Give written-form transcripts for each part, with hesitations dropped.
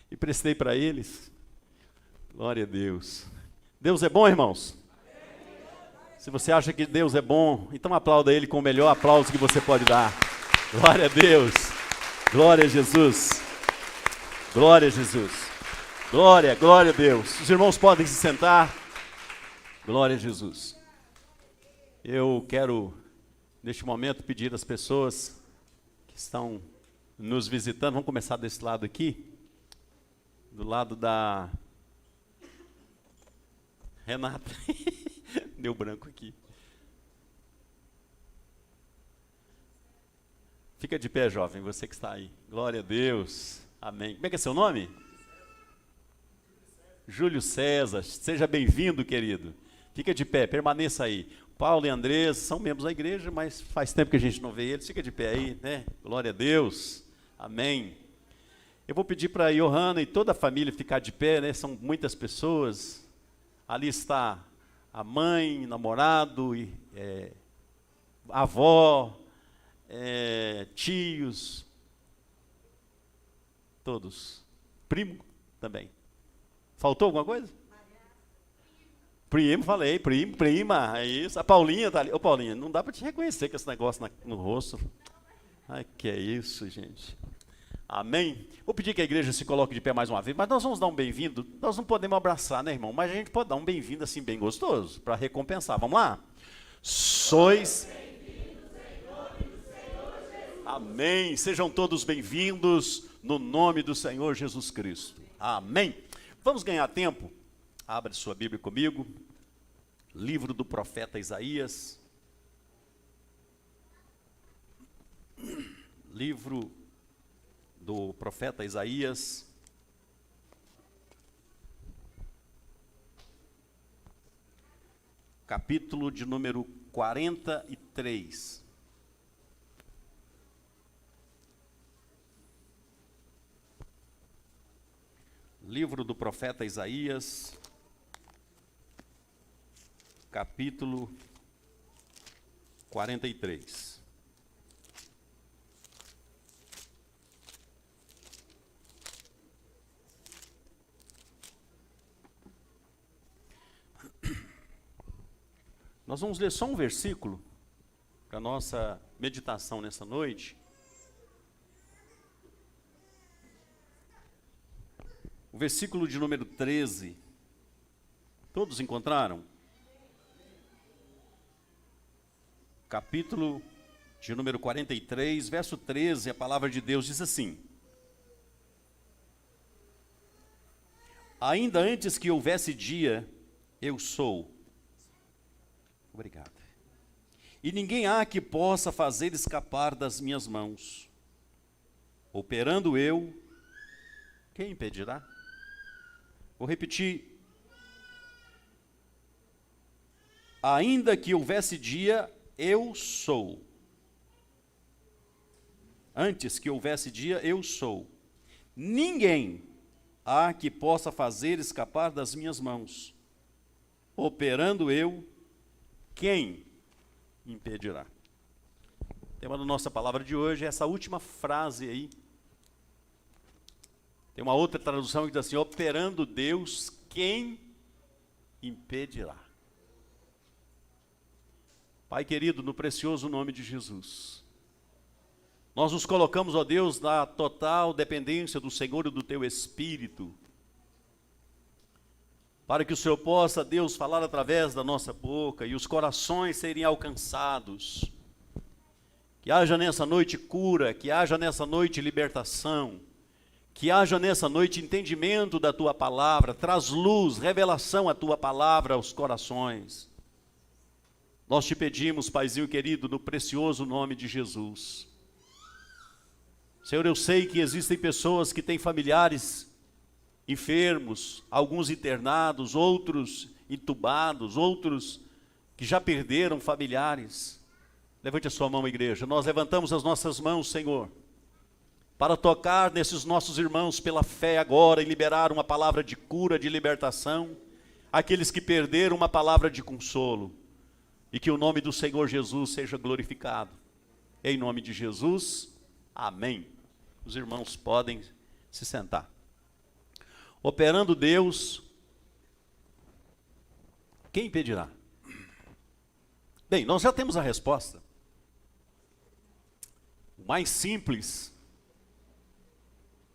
E prestei para eles. Glória a Deus. Deus é bom, irmãos? Se você acha que Deus é bom, então aplauda Ele com o melhor aplauso que você pode dar. Glória a Deus. Glória a Jesus. Glória a Jesus. Glória, glória a Deus. Os irmãos podem se sentar. Glória a Jesus. Eu quero, neste momento, pedir às pessoas que estão nos visitando, vamos começar desse lado aqui, do lado da Renata. Deu branco aqui. Fica de pé, jovem, você que está aí. Glória a Deus. Amém. Como é que é seu nome? Júlio César. Seja bem-vindo, querido. Fica de pé, permaneça aí. Paulo e Andrés são membros da igreja, mas faz tempo que a gente não vê eles. Fica de pé aí, né? Glória a Deus. Amém. Eu vou pedir para a Johanna e toda a família ficar de pé, né? São muitas pessoas. Ali está a mãe, namorado, a avó, tios, todos. Primo também. Faltou alguma coisa? Primo, falei, primo, prima, é isso. A Paulinha tá ali. Ô Paulinha, não dá para te reconhecer com esse negócio no rosto. Ai, que é isso, gente. Amém? Vou pedir que a igreja se coloque de pé mais uma vez, mas nós vamos dar um bem-vindo. Nós não podemos abraçar, né, irmão? Mas a gente pode dar um bem-vindo assim, bem gostoso, para recompensar. Vamos lá? Sois bem-vindos em nome do Senhor Jesus. Amém. Sejam todos bem-vindos no nome do Senhor Jesus Cristo. Amém. Vamos ganhar tempo? Abra sua Bíblia comigo. Livro do profeta Isaías. Livro do profeta Isaías, capítulo de número 43. Livro do profeta Isaías, capítulo 43. Nós vamos ler só um versículo para a nossa meditação nessa noite. O versículo de número 13. Todos encontraram? Capítulo de número 43, verso 13, a palavra de Deus diz assim: ainda antes que houvesse dia, eu sou. Obrigado. E ninguém há que possa fazer escapar das minhas mãos. Operando eu, quem impedirá? Vou repetir. Ainda que houvesse dia, eu sou. Antes que houvesse dia, eu sou. Ninguém há que possa fazer escapar das minhas mãos. Operando eu, quem impedirá? O tema da nossa palavra de hoje é essa última frase aí. Tem uma outra tradução que diz assim: operando Deus, quem impedirá? Pai querido, no precioso nome de Jesus, nós nos colocamos, ó Deus, na total dependência do Senhor e do Teu Espírito, para que o Senhor possa, Deus, falar através da nossa boca e os corações serem alcançados. Que haja nessa noite cura, que haja nessa noite libertação, que haja nessa noite entendimento da Tua palavra, traz luz, revelação à Tua palavra aos corações. Nós te pedimos, Paizinho querido, no precioso nome de Jesus. Senhor, eu sei que existem pessoas que têm familiares enfermos, alguns internados, outros entubados, outros que já perderam familiares. Levante a sua mão, igreja. Nós levantamos as nossas mãos, Senhor, para tocar nesses nossos irmãos pela fé agora e liberar uma palavra de cura, de libertação, aqueles que perderam uma palavra de consolo, e que o nome do Senhor Jesus seja glorificado. Em nome de Jesus, amém Os irmãos podem se sentar. Operando Deus, quem impedirá? Bem, nós já temos a resposta. O mais simples,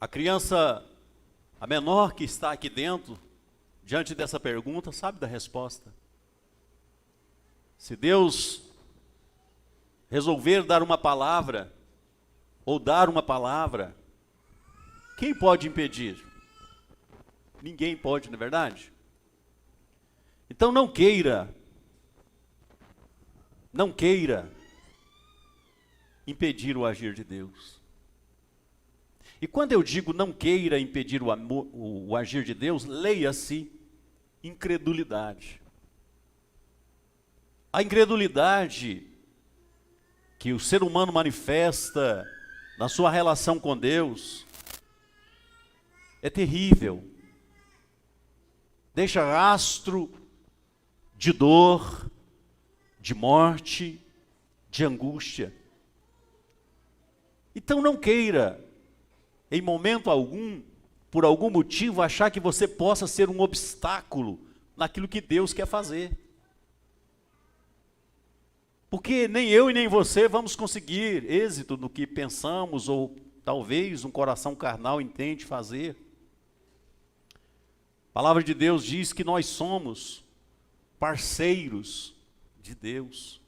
a criança, a menor que está aqui dentro, diante dessa pergunta, sabe da resposta. Se Deus resolver dar uma palavra, ou dar uma palavra, quem pode impedir? Ninguém pode, não é verdade? Então não queira impedir o agir de Deus. E quando eu digo não queira impedir o agir de Deus, leia-se incredulidade. A incredulidade que o ser humano manifesta na sua relação com Deus é terrível. Deixa rastro de dor, de morte, de angústia. Então não queira, em momento algum, por algum motivo, achar que você possa ser um obstáculo naquilo que Deus quer fazer. Porque nem eu e nem você vamos conseguir êxito no que pensamos, ou talvez um coração carnal intente fazer. A palavra de Deus diz que nós somos parceiros de Deus.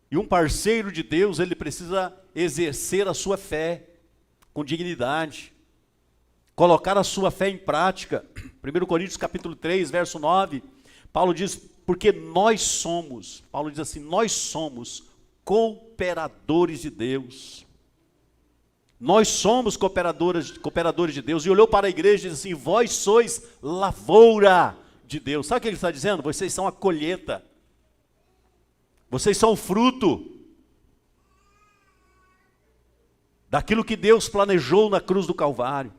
E um parceiro de Deus, ele precisa exercer a sua fé com dignidade, colocar a sua fé em prática. 1 Coríntios capítulo 3, verso 9, Paulo diz, porque Paulo diz assim, nós somos cooperadores de Deus. Nós somos cooperadores de Deus. E olhou para a igreja e disse assim, vós sois lavoura de Deus. Sabe o que ele está dizendo? Vocês são a colheita. Vocês são o fruto daquilo que Deus planejou na cruz do Calvário.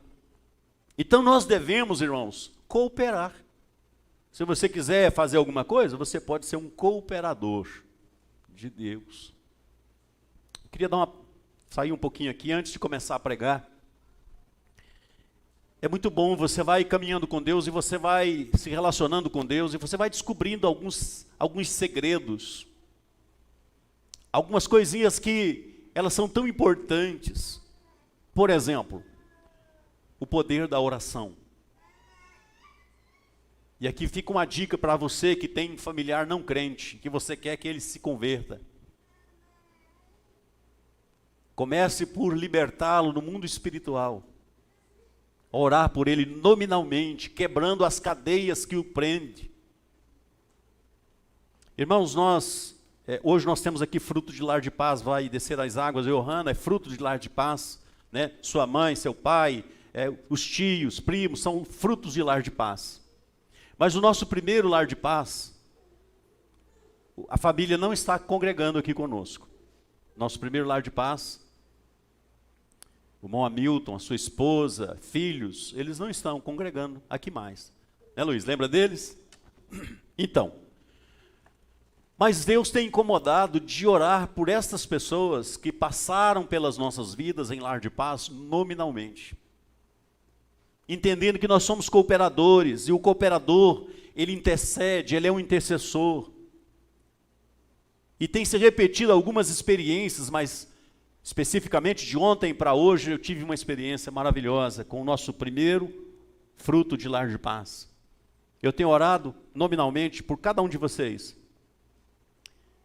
Então nós devemos, irmãos, cooperar. Se você quiser fazer alguma coisa, você pode ser um cooperador de Deus. Eu queria sair um pouquinho aqui antes de começar a pregar. É muito bom, você vai caminhando com Deus e você vai se relacionando com Deus e você vai descobrindo alguns segredos. Algumas coisinhas que elas são tão importantes. Por exemplo, o poder da oração. E aqui fica uma dica para você que tem um familiar não crente, que você quer que ele se converta. Comece por libertá-lo no mundo espiritual. Orar por ele nominalmente, quebrando as cadeias que o prendem. Irmãos, hoje nós temos aqui fruto de lar de paz, vai descer as águas, Johanna, é fruto de lar de paz, né? Sua mãe, seu pai, os tios, primos, são frutos de lar de paz. Mas o nosso primeiro lar de paz, a família não está congregando aqui conosco. Nosso primeiro lar de paz, o irmão Hamilton, a sua esposa, filhos, eles não estão congregando aqui mais. Né, Luiz? Lembra deles? Então, mas Deus tem incomodado de orar por estas pessoas que passaram pelas nossas vidas em lar de paz nominalmente. Entendendo que nós somos cooperadores, e o cooperador, ele intercede, ele é um intercessor. E tem se repetido algumas experiências, mas especificamente de ontem para hoje, eu tive uma experiência maravilhosa com o nosso primeiro fruto de lar de paz. Eu tenho orado nominalmente por cada um de vocês.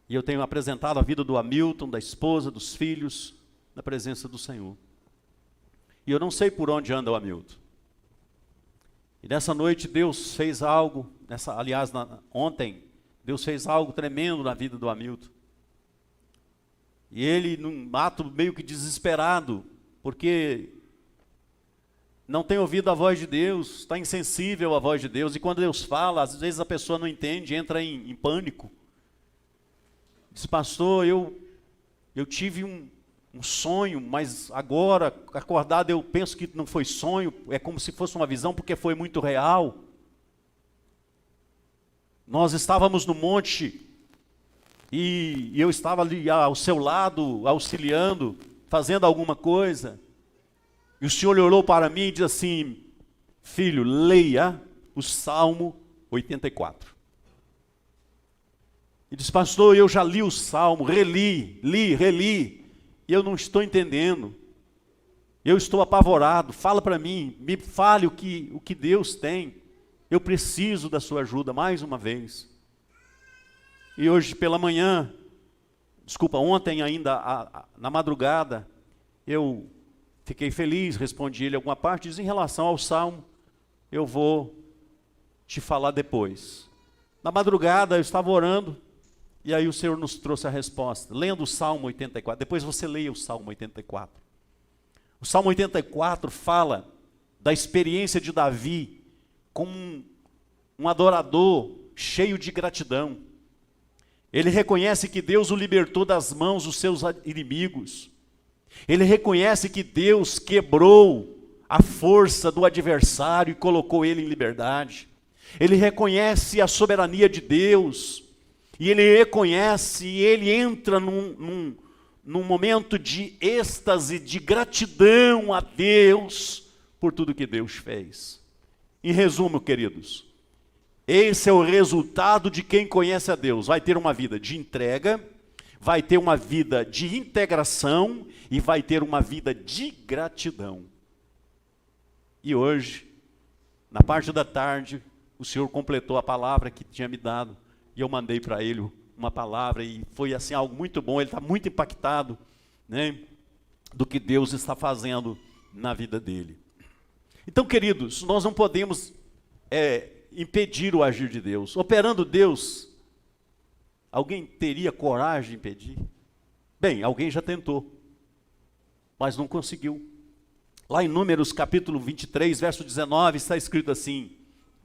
E eu tenho apresentado a vida do Hamilton, da esposa, dos filhos, na presença do Senhor. E eu não sei por onde anda o Hamilton. E nessa noite Deus fez algo, ontem, Deus fez algo tremendo na vida do Hamilton. E ele, num ato meio que desesperado, porque não tem ouvido a voz de Deus, está insensível à voz de Deus, e quando Deus fala, às vezes a pessoa não entende, entra em pânico. Diz, pastor, eu tive um sonho, mas agora, acordado, eu penso que não foi sonho, é como se fosse uma visão, porque foi muito real. Nós estávamos no monte, e eu estava ali ao seu lado, auxiliando, fazendo alguma coisa, E o Senhor olhou para mim e disse assim: filho, leia o Salmo 84. E disse: pastor, eu já li o Salmo, reli, e eu não estou entendendo. Eu estou apavorado. Fala para mim, me fale o que Deus tem. Eu preciso da sua ajuda mais uma vez. E hoje pela manhã, ontem ainda, na madrugada, eu fiquei feliz, respondi ele alguma parte, diz: em relação ao Salmo, eu vou te falar depois. Na madrugada eu estava orando, e aí o Senhor nos trouxe a resposta, lendo o Salmo 84, depois você leia o Salmo 84. O Salmo 84 fala da experiência de Davi como um adorador cheio de gratidão. Ele reconhece que Deus o libertou das mãos dos seus inimigos. Ele reconhece que Deus quebrou a força do adversário e colocou ele em liberdade. Ele reconhece a soberania de Deus. E ele reconhece, e ele entra num momento de êxtase, de gratidão a Deus por tudo que Deus fez. Em resumo, queridos, esse é o resultado de quem conhece a Deus. Vai ter uma vida de entrega, vai ter uma vida de integração e vai ter uma vida de gratidão. E hoje, na parte da tarde, o Senhor completou a palavra que tinha me dado e eu mandei para ele uma palavra e foi assim algo muito bom. Ele está muito impactado, né, do que Deus está fazendo na vida dele. Então, queridos, nós não podemos impedir o agir de Deus. Operando Deus, alguém teria coragem de impedir? Bem, alguém já tentou, mas não conseguiu. Lá em Números capítulo 23, verso 19, está escrito assim: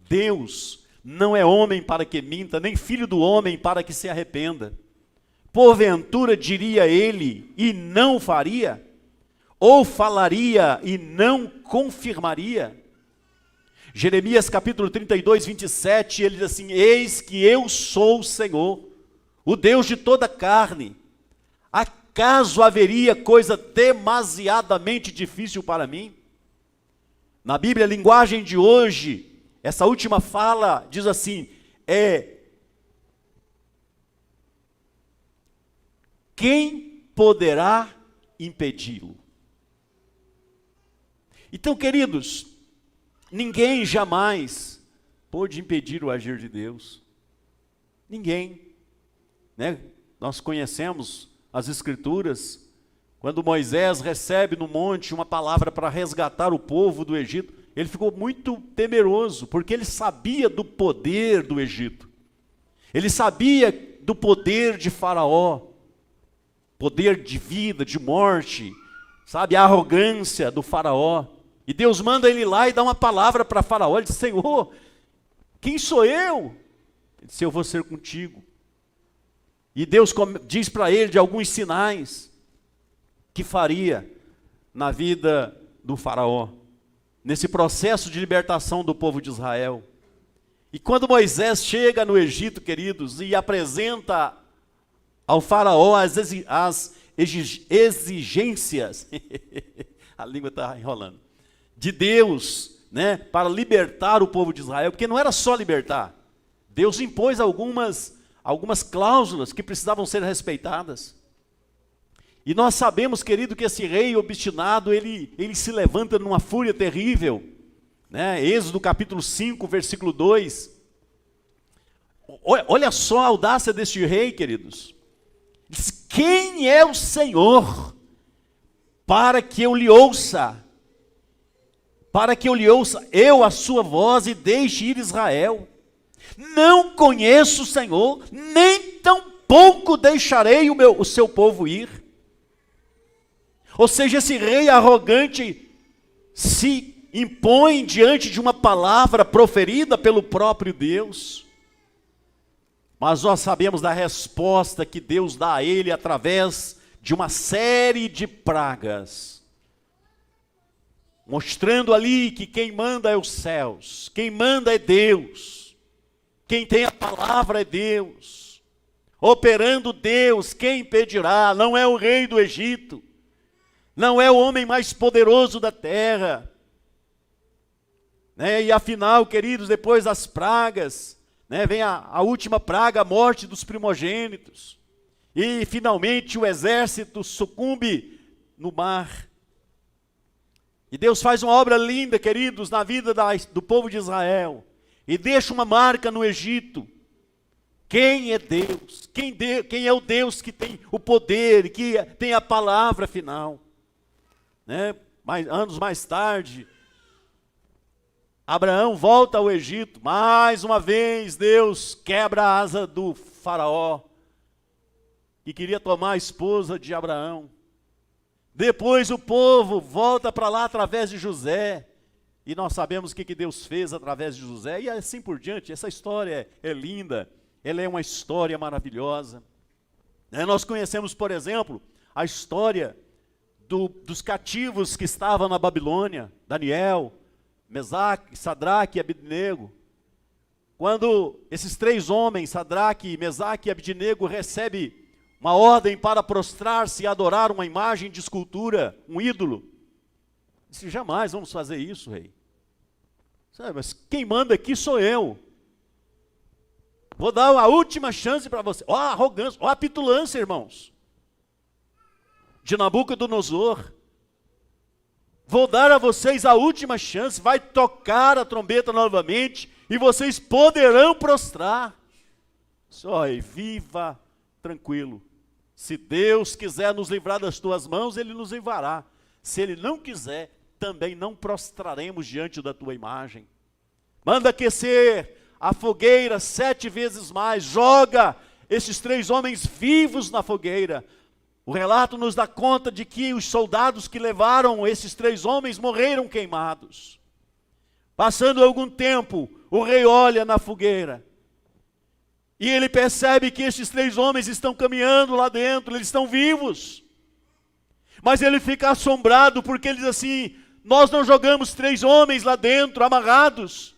Deus não é homem para que minta, nem filho do homem para que se arrependa. Porventura diria ele e não faria? Ou falaria e não confirmaria? Jeremias capítulo 32, 27, ele diz assim: eis que eu sou o Senhor, o Deus de toda carne. Acaso haveria coisa demasiadamente difícil para mim? Na Bíblia, a linguagem de hoje, essa última fala diz assim: quem poderá impedi-lo? Então, queridos, ninguém jamais pôde impedir o agir de Deus. Ninguém, né? Nós conhecemos as Escrituras, quando Moisés recebe no monte uma palavra para resgatar o povo do Egito, ele ficou muito temeroso, porque ele sabia do poder do Egito. Ele sabia do poder de Faraó, poder de vida, de morte, sabe, a arrogância do Faraó. E Deus manda ele lá e dá uma palavra para Faraó. Ele diz: Senhor, quem sou eu? Ele disse: eu vou ser contigo. E Deus diz para ele de alguns sinais que faria na vida do Faraó, nesse processo de libertação do povo de Israel. E quando Moisés chega no Egito, queridos, e apresenta ao Faraó as exigências, a língua está enrolando, de Deus, né, para libertar o povo de Israel, porque não era só libertar, Deus impôs algumas cláusulas que precisavam ser respeitadas. E nós sabemos, querido, que esse rei obstinado, ele se levanta numa fúria terrível, né? Êxodo capítulo 5, versículo 2. Olha só a audácia deste rei, queridos. Diz: quem é o Senhor para que eu lhe ouça? Para que eu lhe ouça, eu a sua voz, e deixe ir Israel. Não conheço o Senhor, nem tampouco deixarei o seu povo ir. Ou seja, esse rei arrogante se impõe diante de uma palavra proferida pelo próprio Deus. Mas nós sabemos da resposta que Deus dá a ele através de uma série de pragas, mostrando ali que quem manda é os céus, quem manda é Deus, quem tem a palavra é Deus, operando Deus, quem impedirá? Não é o rei do Egito, não é o homem mais poderoso da terra. E afinal, queridos, depois das pragas, vem a última praga, a morte dos primogênitos. E finalmente o exército sucumbe no mar. E Deus faz uma obra linda, queridos, na vida do povo de Israel. E deixa uma marca no Egito. Quem é Deus? Quem é o Deus que tem o poder, que tem a palavra final? Anos mais tarde, Abraão volta ao Egito. Mais uma vez, Deus quebra a asa do faraó, que queria tomar a esposa de Abraão. Depois o povo volta para lá através de José. E nós sabemos o que Deus fez através de José. E assim por diante. Essa história é linda. Ela é uma história maravilhosa. Nós conhecemos, por exemplo, a história dos cativos que estavam na Babilônia. Daniel, Mesaque, Sadraque e Abednego. Quando esses três homens, Sadraque, Mesaque e Abednego, recebem uma ordem para prostrar-se e adorar uma imagem de escultura, um ídolo. Disse, jamais vamos fazer isso, rei. Sabe, mas quem manda aqui sou eu. Vou dar a última chance para você. Ó a arrogância, ó a petulância, irmãos. De Nabucodonosor. Vou dar a vocês a última chance, vai tocar a trombeta novamente e vocês poderão prostrar. Só viva tranquilo. Se Deus quiser nos livrar das tuas mãos, Ele nos livrará. Se Ele não quiser, também não prostraremos diante da tua imagem. Manda aquecer a fogueira 7 vezes mais. Joga esses três homens vivos na fogueira. O relato nos dá conta de que os soldados que levaram esses três homens morreram queimados. Passando algum tempo, o rei olha na fogueira. E ele percebe que esses três homens estão caminhando lá dentro, eles estão vivos. Mas ele fica assombrado porque ele diz assim, nós não jogamos 3 homens lá dentro, amarrados.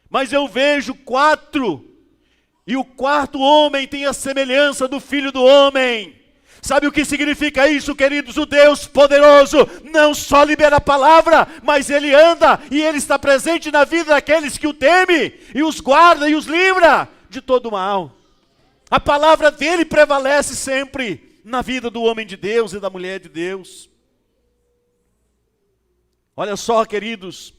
Mas eu vejo 4. E o 4º homem tem a semelhança do Filho do Homem. Sabe o que significa isso, queridos? O Deus poderoso não só libera a palavra, mas Ele anda e Ele está presente na vida daqueles que o temem. E os guarda e os livra de todo mal. A palavra dele prevalece sempre na vida do homem de Deus e da mulher de Deus. Olha só, queridos,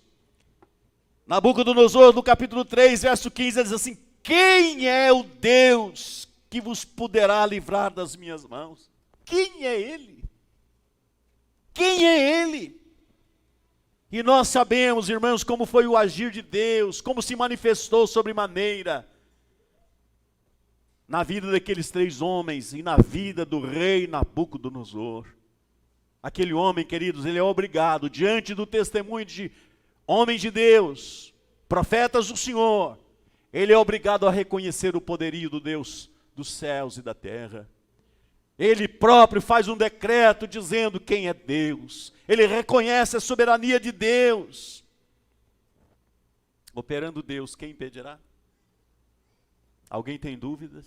Nabucodonosor, no capítulo 3, verso 15, ele diz assim, quem é o Deus que vos poderá livrar das minhas mãos? Quem é Ele? Quem é Ele? E nós sabemos, irmãos, como foi o agir de Deus, como se manifestou sobremaneira na vida daqueles 3 homens e na vida do rei Nabucodonosor. Aquele homem, queridos, ele é obrigado, diante do testemunho de homens de Deus, profetas do Senhor, ele é obrigado a reconhecer o poderio do Deus dos céus e da terra. Ele próprio faz um decreto dizendo quem é Deus. Ele reconhece a soberania de Deus. Operando Deus, quem impedirá? Alguém tem dúvidas?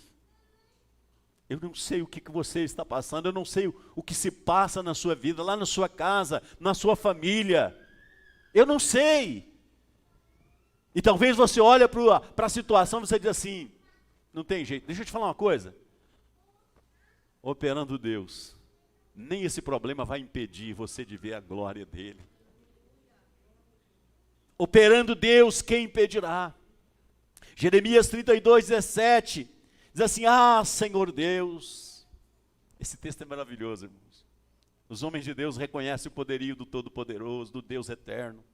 Eu não sei o que você está passando, eu não sei o que se passa na sua vida, lá na sua casa, na sua família. Eu não sei. E talvez você olhe para a situação e você diz assim, não tem jeito. Deixa eu te falar uma coisa. Operando Deus, nem esse problema vai impedir você de ver a glória dele. Operando Deus, quem impedirá? Jeremias 32:17 diz assim, Senhor Deus, esse texto é maravilhoso, irmãos. Os homens de Deus reconhecem o poderio do Todo-Poderoso, do Deus Eterno.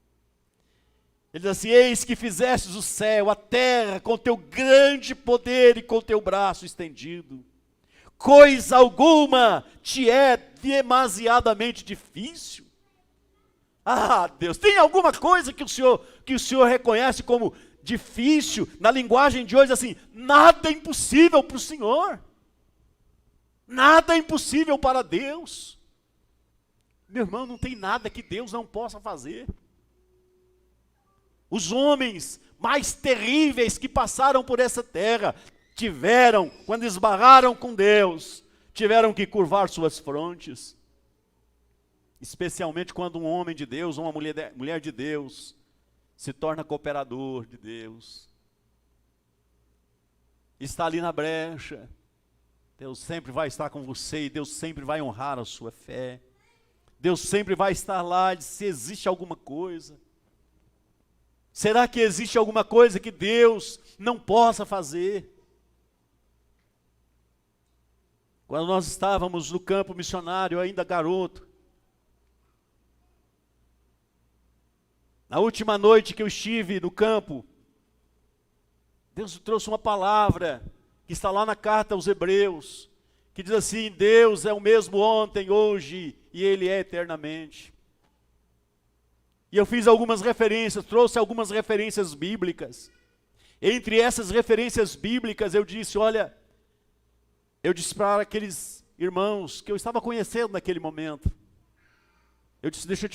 Ele diz assim, eis que fizestes o céu, a terra, com teu grande poder e com teu braço estendido. Coisa alguma te é demasiadamente difícil. Deus, tem alguma coisa que o Senhor reconhece como difícil? Na linguagem de hoje, assim, nada é impossível para o Senhor. Nada é impossível para Deus. Meu irmão, não tem nada que Deus não possa fazer. Os homens mais terríveis que passaram por essa terra, quando esbarraram com Deus, tiveram que curvar suas frontes. especialmente quando um homem de Deus, ou uma mulher de Deus, se torna cooperador de Deus, está ali na brecha, Deus sempre vai estar com você, e Deus sempre vai honrar a sua fé, Deus sempre vai estar lá, se existe alguma coisa. Será que existe alguma coisa que Deus não possa fazer? Quando nós estávamos no campo missionário, ainda garoto, na última noite que eu estive no campo, Deus trouxe uma palavra, que está lá na carta aos Hebreus, que diz assim: Deus é o mesmo ontem, hoje, e Ele é eternamente. E eu fiz algumas referências, trouxe algumas referências bíblicas. Entre essas referências bíblicas eu disse, olha, eu disse para aqueles irmãos que eu estava conhecendo naquele momento, eu disse, deixa eu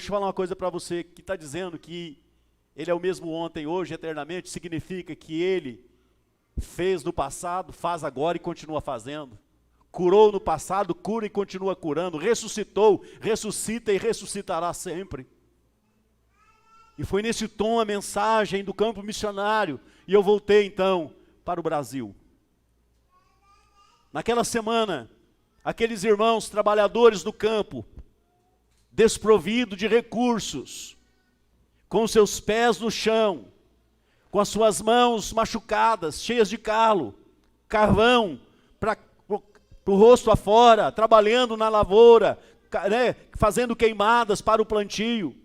falar uma coisa para você, que está dizendo que Ele é o mesmo ontem, hoje, eternamente, significa que Ele fez no passado, faz agora e continua fazendo. Curou no passado, cura e continua curando. Ressuscitou, ressuscita e ressuscitará sempre. E foi nesse tom a mensagem do campo missionário. E eu voltei então para o Brasil. Naquela semana, aqueles irmãos trabalhadores do campo, desprovidos de recursos, com seus pés no chão, com as suas mãos machucadas, cheias de calo, carvão para o rosto afora, trabalhando na lavoura, né, fazendo queimadas para o plantio.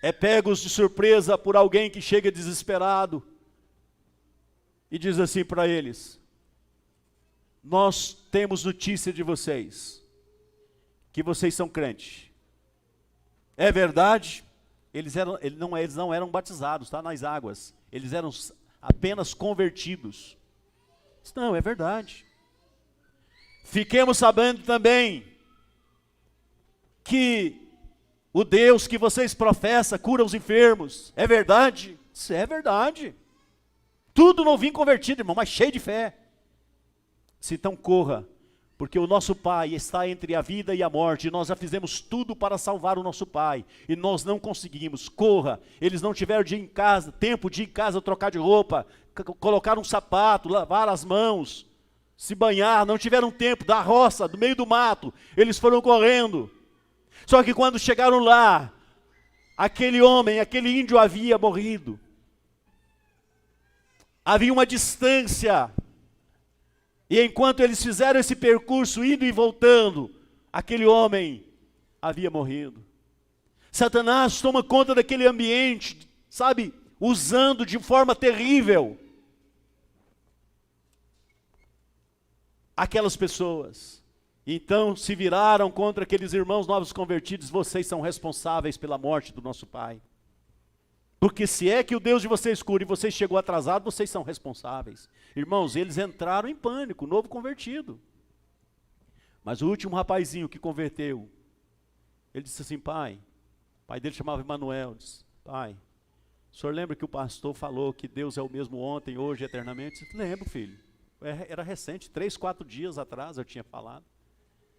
É pegos de surpresa por alguém que chega desesperado e diz assim para eles: nós temos notícia de vocês, que vocês são crentes. É verdade? Eles não eram batizados, tá, nas águas. Eles eram apenas convertidos. Não, é verdade. Fiquemos sabendo também que o Deus que vocês professam cura os enfermos. É verdade? Isso é verdade. Tudo novinho convertido, irmão, mas cheio de fé. Se então corra, porque o nosso Pai está entre a vida e a morte, e nós já fizemos tudo para salvar o nosso Pai, e nós não conseguimos. Corra. Eles não tiveram tempo de ir em casa trocar de roupa, colocar um sapato, lavar as mãos, se banhar, não tiveram tempo, da roça, do meio do mato, eles foram correndo. Só que quando chegaram lá, aquele homem, aquele índio havia morrido. Havia uma distância. E enquanto eles fizeram esse percurso, indo e voltando, aquele homem havia morrido. Satanás toma conta daquele ambiente, sabe, usando de forma terrível aquelas pessoas. Então se viraram contra aqueles irmãos novos convertidos: vocês são responsáveis pela morte do nosso pai. Porque se é que o Deus de vocês cura e vocês chegou atrasado, vocês são responsáveis. Irmãos, eles entraram em pânico, novo convertido. Mas o último rapazinho que converteu, ele disse assim: pai, o pai dele chamava Emanuel, disse: pai, o senhor lembra que o pastor falou que Deus é o mesmo ontem, hoje, eternamente? Eu disse: lembro, filho. Era recente, 3, 4 dias atrás eu tinha falado.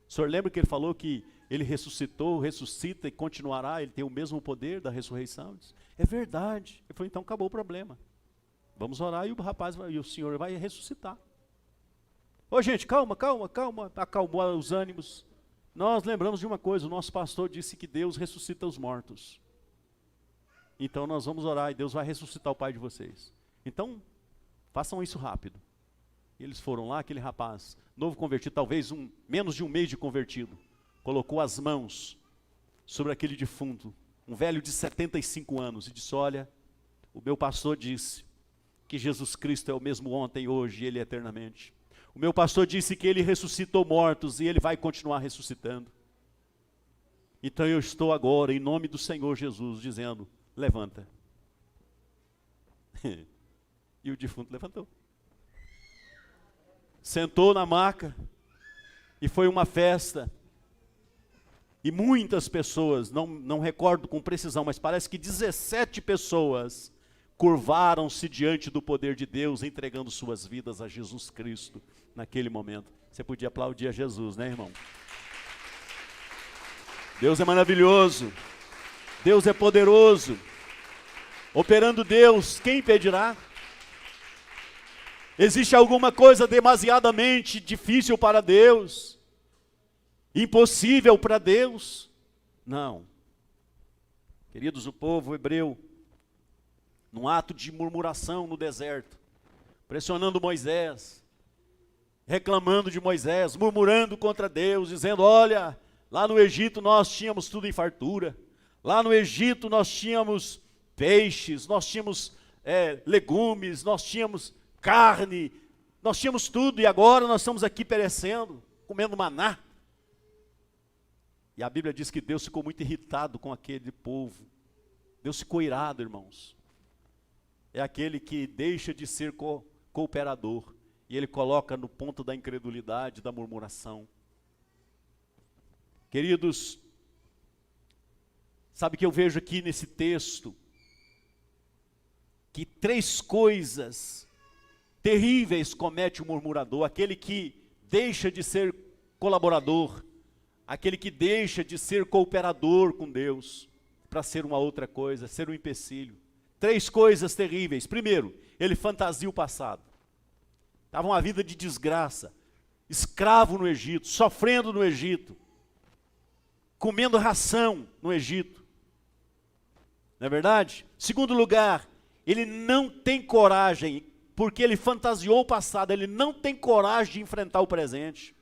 O senhor lembra que ele falou que ele ressuscitou, ressuscita e continuará, ele tem o mesmo poder da ressurreição? Disse: é verdade. Ele falou: então acabou o problema. Vamos orar e o senhor vai ressuscitar. Ô gente, calma. Acalmou os ânimos. Nós lembramos de uma coisa: o nosso pastor disse que Deus ressuscita os mortos. Então nós vamos orar e Deus vai ressuscitar o pai de vocês. Então, façam isso rápido. E eles foram lá, aquele rapaz, novo convertido, talvez menos de um mês de convertido, colocou as mãos sobre aquele defunto, um velho de 75 anos, e disse: olha, o meu pastor disse que Jesus Cristo é o mesmo ontem, hoje e Ele eternamente. O meu pastor disse que Ele ressuscitou mortos e Ele vai continuar ressuscitando. Então eu estou agora, em nome do Senhor Jesus, dizendo: levanta. E o defunto levantou. Sentou na maca, e foi uma festa, e muitas pessoas, não recordo com precisão, mas parece que 17 pessoas curvaram-se diante do poder de Deus, entregando suas vidas a Jesus Cristo naquele momento. Você podia aplaudir a Jesus, né, irmão? Deus é maravilhoso, Deus é poderoso, operando Deus, quem impedirá? Existe alguma coisa demasiadamente difícil para Deus? Impossível para Deus? Não. Queridos, o povo hebreu, num ato de murmuração no deserto, pressionando Moisés, reclamando de Moisés, murmurando contra Deus, dizendo: olha, lá no Egito nós tínhamos tudo em fartura, lá no Egito nós tínhamos peixes, nós tínhamos legumes, nós tínhamos carne, nós tínhamos tudo, e agora nós estamos aqui perecendo, comendo maná. E a Bíblia diz que Deus ficou muito irritado com aquele povo. Deus ficou irado, irmãos. É aquele que deixa de ser cooperador, e ele coloca no ponto da incredulidade, da murmuração. Queridos, sabe que eu vejo aqui nesse texto, que 3 coisas terríveis comete o murmurador: aquele que deixa de ser colaborador, aquele que deixa de ser cooperador com Deus, para ser uma outra coisa, ser um empecilho. 3 coisas terríveis. Primeiro, ele fantasia o passado. Estava uma vida de desgraça, escravo no Egito, sofrendo no Egito, comendo ração no Egito. Não é verdade? Segundo lugar, ele não tem coragem, porque ele fantasiou o passado, ele não tem coragem de enfrentar o presente.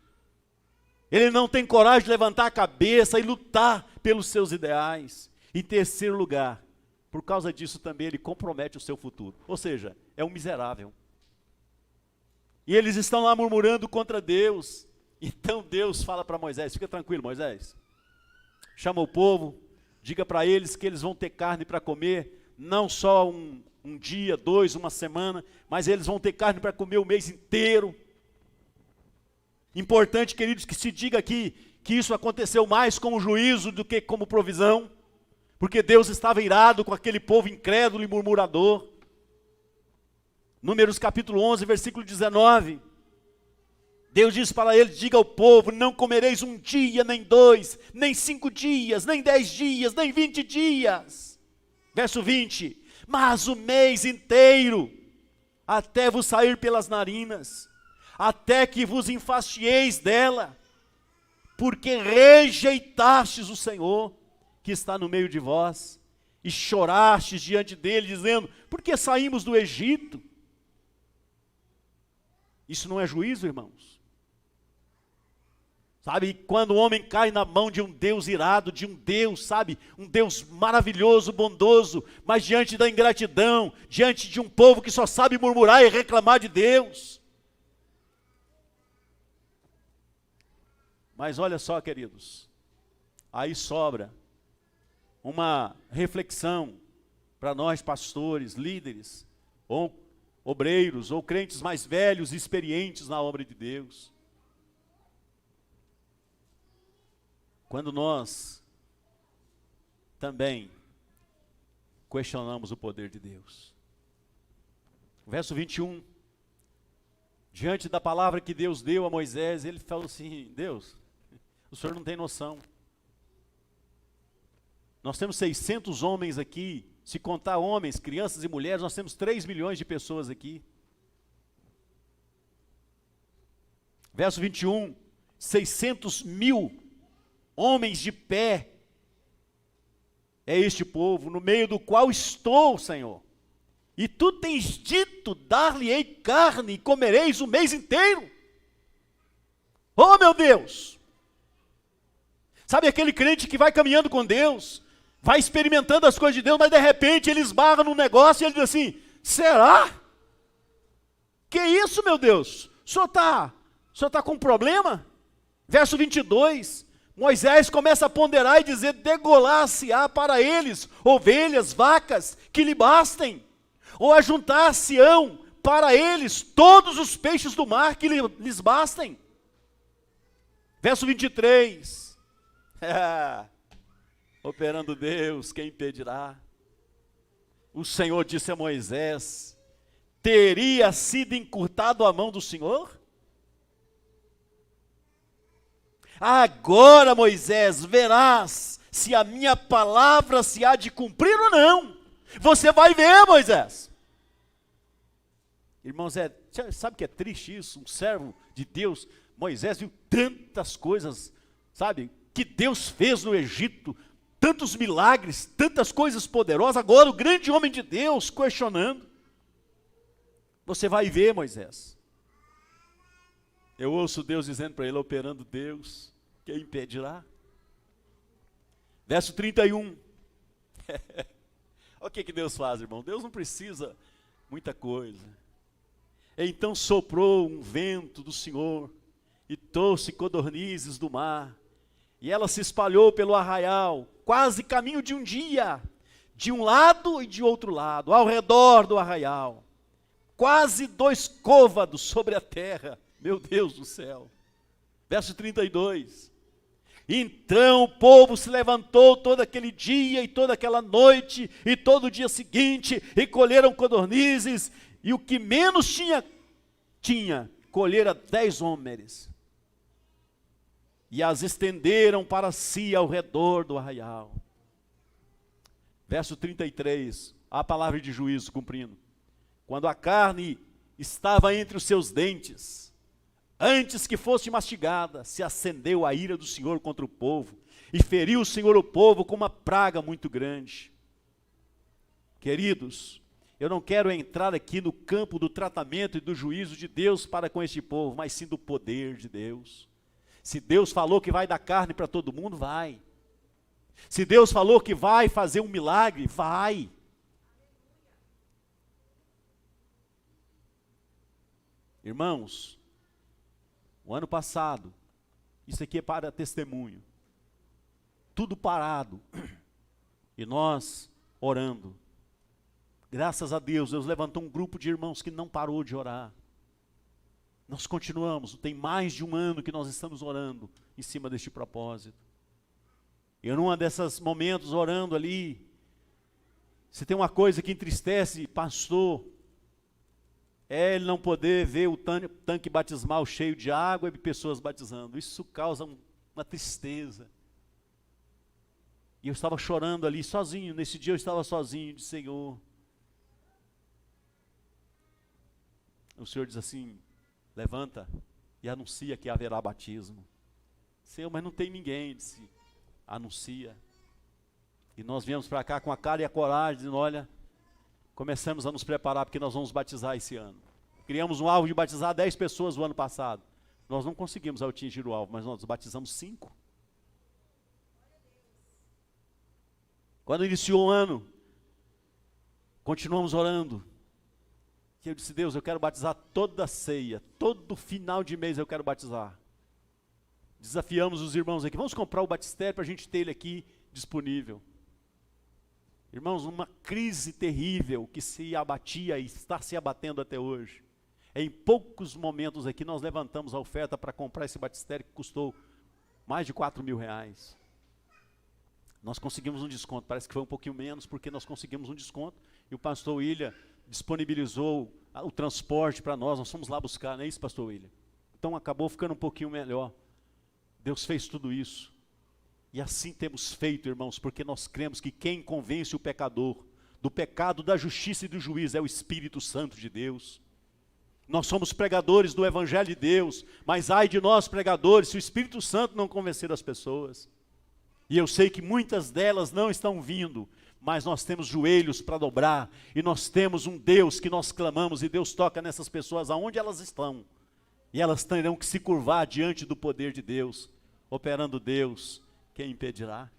Ele não tem coragem de levantar a cabeça e lutar pelos seus ideais. Em terceiro lugar, por causa disso também ele compromete o seu futuro. Ou seja, é um miserável. E eles estão lá murmurando contra Deus. Então Deus fala para Moisés: fica tranquilo, Moisés. Chama o povo, diga para eles que eles vão ter carne para comer, não só um dia, 2, uma semana, mas eles vão ter carne para comer o mês inteiro. Importante, queridos, que se diga aqui que isso aconteceu mais como juízo do que como provisão, porque Deus estava irado com aquele povo incrédulo e murmurador. Números capítulo 11, versículo 19. Deus diz para ele: diga ao povo: não comereis 1 dia, nem 2, nem 5 dias, nem 10 dias, nem 20 dias. Verso 20. Mas o mês inteiro, até vos sair pelas narinas, até que vos enfastieis dela, porque rejeitastes o Senhor, que está no meio de vós, e chorastes diante dele, dizendo: por que saímos do Egito? Isso não é juízo, irmãos? Sabe, quando o homem cai na mão de um Deus irado, de um Deus, sabe, um Deus maravilhoso, bondoso, mas diante da ingratidão, diante de um povo que só sabe murmurar e reclamar de Deus. Mas olha só, queridos, aí sobra uma reflexão para nós pastores, líderes, ou obreiros, ou crentes mais velhos e experientes na obra de Deus. Quando nós também questionamos o poder de Deus. Verso 21, diante da palavra que Deus deu a Moisés, ele falou assim: Deus, o Senhor não tem noção. Nós temos 600 homens aqui, se contar homens, crianças e mulheres, nós temos 3 milhões de pessoas aqui. Verso 21, 600 mil homens de pé, é este povo, no meio do qual estou, Senhor. E tu tens dito: dar-lhe-ei carne e comereis o mês inteiro. Oh, meu Deus! Sabe aquele crente que vai caminhando com Deus, vai experimentando as coisas de Deus, mas de repente ele esbarra num negócio e ele diz assim: será? Que isso, meu Deus? O senhor está com um problema? Verso 22, Moisés começa a ponderar e dizer: degolar-se-á para eles ovelhas, vacas, que lhe bastem, ou ajuntar-se-ão para eles todos os peixes do mar que lhes bastem. Verso 23, operando Deus, quem impedirá? o Senhor disse a Moisés: teria sido encurtado a mão do Senhor? Agora, Moisés, verás se a minha palavra se há de cumprir ou não. Você vai ver, Moisés. Irmãos, sabe que é triste isso? Um servo de Deus, Moisés, viu tantas coisas, sabe, que Deus fez no Egito, tantos milagres, tantas coisas poderosas. Agora o grande homem de Deus questionando. Você vai ver, Moisés. Eu ouço Deus dizendo para ele: operando Deus, quem impedirá? Verso 31. Olha o que Deus faz, irmão. Deus não precisa muita coisa. Então soprou um vento do Senhor e trouxe codornizes do mar, e ela se espalhou pelo arraial, quase caminho de um dia, de um lado e de outro lado, ao redor do arraial, quase 2 côvados sobre a terra. Meu Deus do céu. Verso 32. Então o povo se levantou todo aquele dia e toda aquela noite e todo o dia seguinte, e colheram codornizes, e o que menos tinha, colhera 10 homens, e as estenderam para si ao redor do arraial. Verso 33, a palavra de juízo cumprindo. Quando a carne estava entre os seus dentes, antes que fosse mastigada, se acendeu a ira do Senhor contra o povo, e feriu o Senhor o povo com uma praga muito grande. Queridos, eu não quero entrar aqui no campo do tratamento e do juízo de Deus para com este povo, mas sim do poder de Deus. Se Deus falou que vai dar carne para todo mundo, vai. Se Deus falou que vai fazer um milagre, vai. Irmãos, o ano passado, isso aqui é para testemunho, tudo parado, e nós orando. Graças a Deus, Deus levantou um grupo de irmãos que não parou de orar. Nós continuamos, tem mais de um ano que nós estamos orando em cima deste propósito. E num desses momentos orando ali, se tem uma coisa que entristece pastor, é ele não poder ver o tanque batismal cheio de água e pessoas batizando. Isso causa uma tristeza. E eu estava chorando ali sozinho, nesse dia eu estava sozinho, disse: Senhor. O Senhor diz assim: levanta e anuncia que haverá batismo. Senhor, mas não tem ninguém. Disse: anuncia. E nós viemos para cá com a cara e a coragem, dizendo: olha, começamos a nos preparar porque nós vamos batizar esse ano. Criamos um alvo de batizar 10 pessoas o ano passado. Nós não conseguimos atingir o alvo, mas nós batizamos 5. Quando iniciou o ano, continuamos orando. E eu disse: Deus, eu quero batizar toda a ceia, todo final de mês eu quero batizar. Desafiamos os irmãos aqui: vamos comprar o batistério para a gente ter ele aqui disponível. Irmãos, uma crise terrível que se abatia e está se abatendo até hoje. Em poucos momentos aqui nós levantamos a oferta para comprar esse batistério que custou mais de 4 mil reais. Nós conseguimos um desconto, parece que foi um pouquinho menos, porque nós conseguimos um desconto, e o pastor William disponibilizou o transporte para nós fomos lá buscar, não é isso, pastor William? Então acabou ficando um pouquinho melhor. Deus fez tudo isso. E assim temos feito, irmãos, porque nós cremos que quem convence o pecador do pecado, da justiça e do juízo é o Espírito Santo de Deus. Nós somos pregadores do Evangelho de Deus, mas ai de nós pregadores se o Espírito Santo não convencer as pessoas. E eu sei que muitas delas não estão vindo, mas nós temos joelhos para dobrar, e nós temos um Deus que nós clamamos, e Deus toca nessas pessoas aonde elas estão, e elas terão que se curvar diante do poder de Deus. Operando Deus, quem impedirá?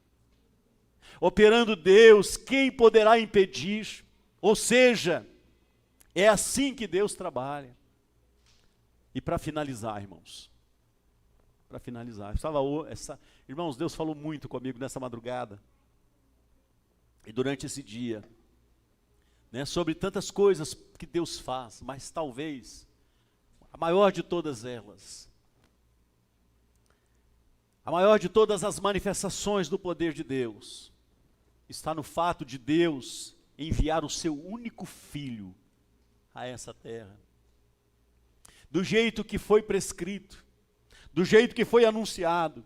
Operando Deus, quem poderá impedir? Ou seja, é assim que Deus trabalha. E para finalizar, irmãos, para finalizar, irmãos, Deus falou muito comigo nessa madrugada, e durante esse dia, né, sobre tantas coisas que Deus faz, mas talvez, a maior de todas elas, a maior de todas as manifestações do poder de Deus, está no fato de Deus enviar o seu único filho a essa terra. Do jeito que foi prescrito, do jeito que foi anunciado.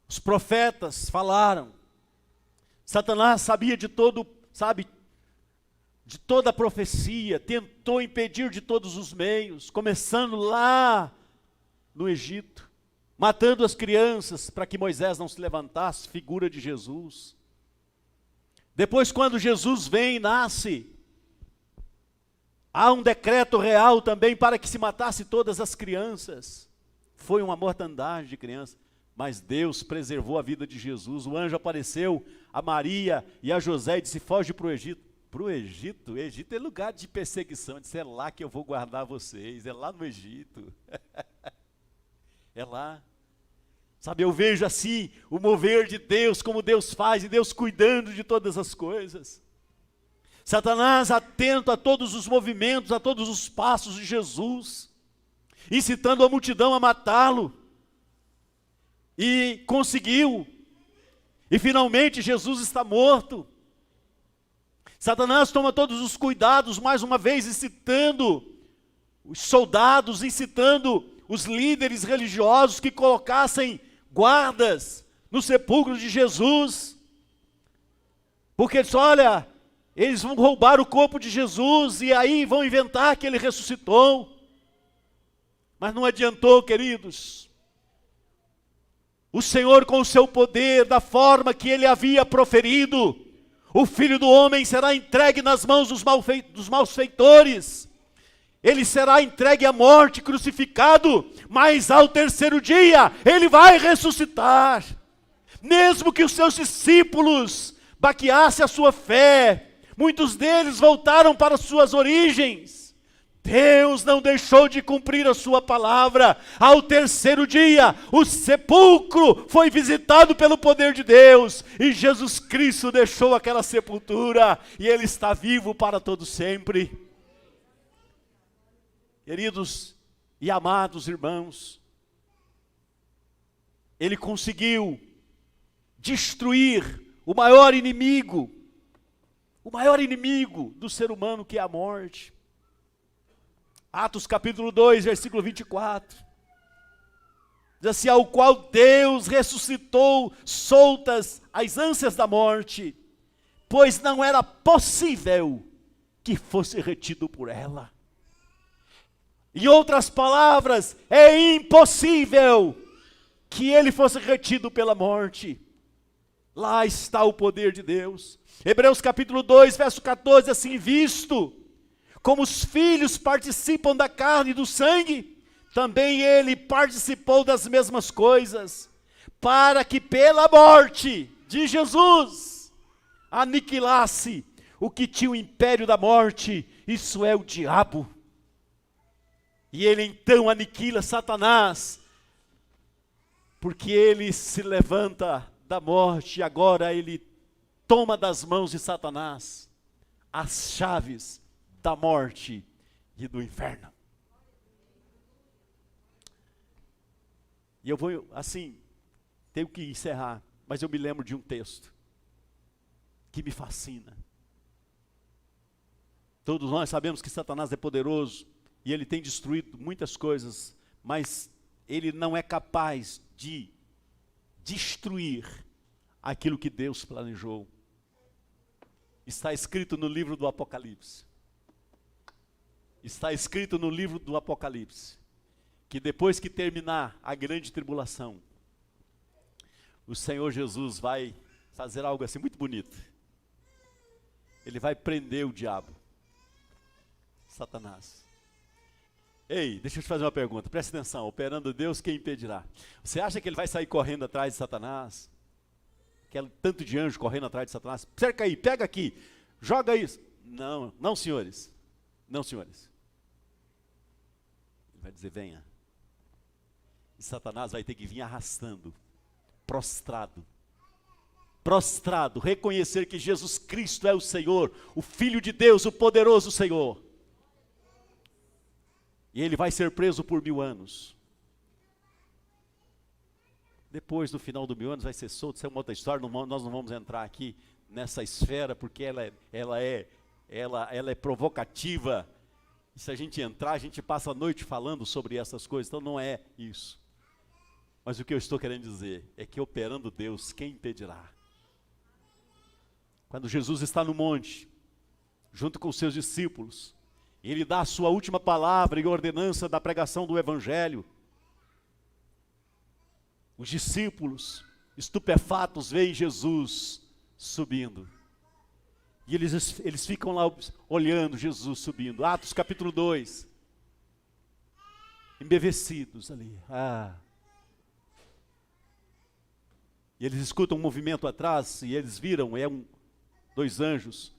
Os profetas falaram. Satanás sabia de todo, de toda a profecia, tentou impedir de todos os meios, começando lá no Egito, matando as crianças para que Moisés não se levantasse, figura de Jesus. Depois, quando Jesus vem e nasce, há um decreto real também para que se matasse todas as crianças. Foi uma mortandade de crianças, mas Deus preservou a vida de Jesus. O anjo apareceu a Maria e a José e disse: foge para o Egito. Para o Egito? O Egito é lugar de perseguição. Ele disse: é lá que eu vou guardar vocês, é lá no Egito. É lá. Sabe, eu vejo assim o mover de Deus, como Deus faz, e Deus cuidando de todas as coisas. Satanás atento a todos os movimentos, a todos os passos de Jesus, incitando a multidão a matá-lo. E conseguiu. E finalmente Jesus está morto. Satanás toma todos os cuidados, mais uma vez incitando os soldados, incitando os líderes religiosos que colocassem guardas no sepulcro de Jesus. Porque eles, olha, eles vão roubar o corpo de Jesus e aí vão inventar que ele ressuscitou. Mas não adiantou, queridos. O Senhor, com o seu poder, da forma que ele havia proferido, o Filho do Homem será entregue nas mãos dos malfeitores. Ele será entregue à morte, crucificado, mas ao terceiro dia ele vai ressuscitar. Mesmo que os seus discípulos baqueassem a sua fé, muitos deles voltaram para suas origens. Deus não deixou de cumprir a sua palavra. Ao terceiro dia, o sepulcro foi visitado pelo poder de Deus, e Jesus Cristo deixou aquela sepultura, e Ele está vivo para todo sempre. Queridos e amados irmãos, Ele conseguiu destruir o maior inimigo do ser humano, que é a morte. Atos capítulo 2, versículo 24. Diz assim: ao qual Deus ressuscitou soltas as ânsias da morte, pois não era possível que fosse retido por ela. Em outras palavras, é impossível que ele fosse retido pela morte. Lá está o poder de Deus. Hebreus capítulo 2, verso 14, assim: visto como os filhos participam da carne e do sangue, também ele participou das mesmas coisas, para que pela morte de Jesus aniquilasse o que tinha o império da morte, isso é o diabo. E ele então aniquila Satanás, porque ele se levanta da morte, e agora ele toma das mãos de Satanás as chaves da morte e do inferno. E eu vou, assim, tenho que encerrar, mas eu me lembro de um texto que me fascina. Todos nós sabemos que Satanás é poderoso e ele tem destruído muitas coisas, mas ele não é capaz de destruir aquilo que Deus planejou. Está escrito no livro do Apocalipse. Está escrito no livro do Apocalipse, que depois que terminar a grande tribulação, o Senhor Jesus vai fazer algo assim muito bonito. Ele vai prender o diabo, Satanás. Ei, deixa eu te fazer uma pergunta, presta atenção: operando Deus, quem impedirá? Você acha que ele vai sair correndo atrás de Satanás? Aquele tanto de anjo correndo atrás de Satanás? Cerca aí, pega aqui, joga isso. Não, não senhores, não senhores. Ele vai dizer: venha. E Satanás vai ter que vir arrastando, prostrado, reconhecer que Jesus Cristo é o Senhor, o Filho de Deus, o poderoso Senhor. E ele vai ser preso por 1000 anos. Depois, no final do 1000 anos, vai ser solto. Isso é uma outra história, nós não vamos entrar aqui nessa esfera, porque ela é provocativa. E se a gente entrar, a gente passa a noite falando sobre essas coisas, então não é isso. Mas o que eu estou querendo dizer é que operando Deus, quem impedirá? Quando Jesus está no monte, junto com os seus discípulos, ele dá a sua última palavra e ordenança da pregação do Evangelho. Os discípulos, estupefatos, veem Jesus subindo. E eles ficam lá olhando Jesus subindo. Atos capítulo 2. Embevecidos ali. E eles escutam um movimento atrás e eles viram, dois anjos.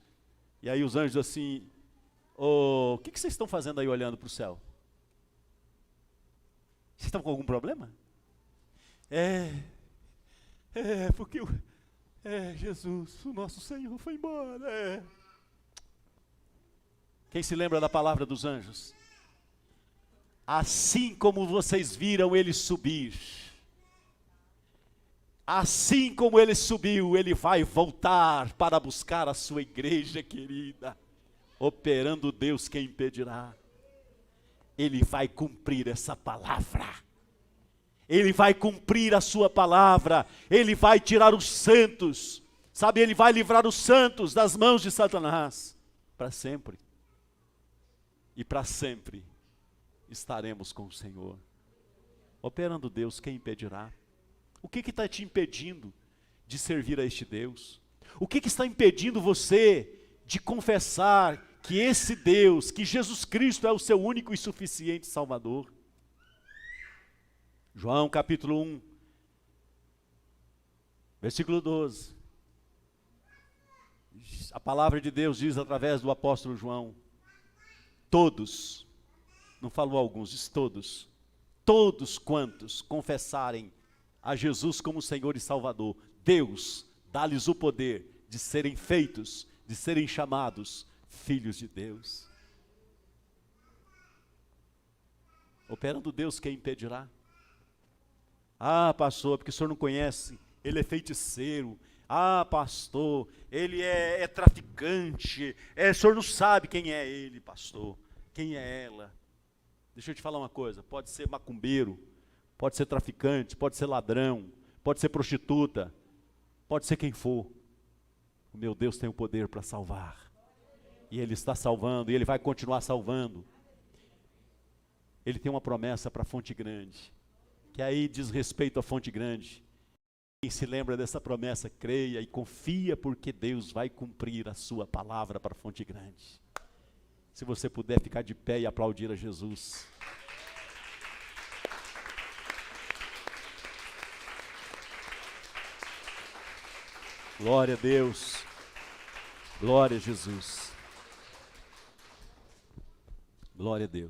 E aí os anjos assim, o que vocês estão fazendo aí olhando para o céu? Vocês estão com algum problema? Porque Jesus, o nosso Senhor foi embora. Quem se lembra da palavra dos anjos? Assim como vocês viram ele subir, assim como ele subiu, ele vai voltar para buscar a sua igreja querida. Operando Deus, quem impedirá? Ele vai cumprir essa palavra. Ele vai cumprir a sua palavra. Ele vai tirar os santos. Sabe, ele vai livrar os santos das mãos de Satanás. Para sempre. E para sempre estaremos com o Senhor. Operando Deus, quem impedirá? O que está te impedindo de servir a este Deus? O que está impedindo você de confessar que esse Deus, que Jesus Cristo é o seu único e suficiente Salvador? João capítulo 1, versículo 12. A palavra de Deus diz através do apóstolo João: todos, não falou alguns, diz todos, todos quantos confessarem a Jesus como Senhor e Salvador, Deus dá-lhes o poder de serem feitos, de serem chamados filhos de Deus. Operando Deus, quem impedirá? Pastor, porque o senhor não conhece, ele é feiticeiro. Pastor, ele é traficante. O senhor não sabe quem é ele, pastor. Quem é ela? Deixa eu te falar uma coisa, pode ser macumbeiro, pode ser traficante, pode ser ladrão, pode ser prostituta, pode ser quem for. O meu Deus tem o poder para salvar. E ele está salvando, e ele vai continuar salvando. Ele tem uma promessa para a Fonte Grande, que aí diz respeito à Fonte Grande. Quem se lembra dessa promessa, creia e confia, porque Deus vai cumprir a sua palavra para a Fonte Grande. Se você puder ficar de pé e aplaudir a Jesus. Glória a Deus. Glória a Jesus. Glória a Deus.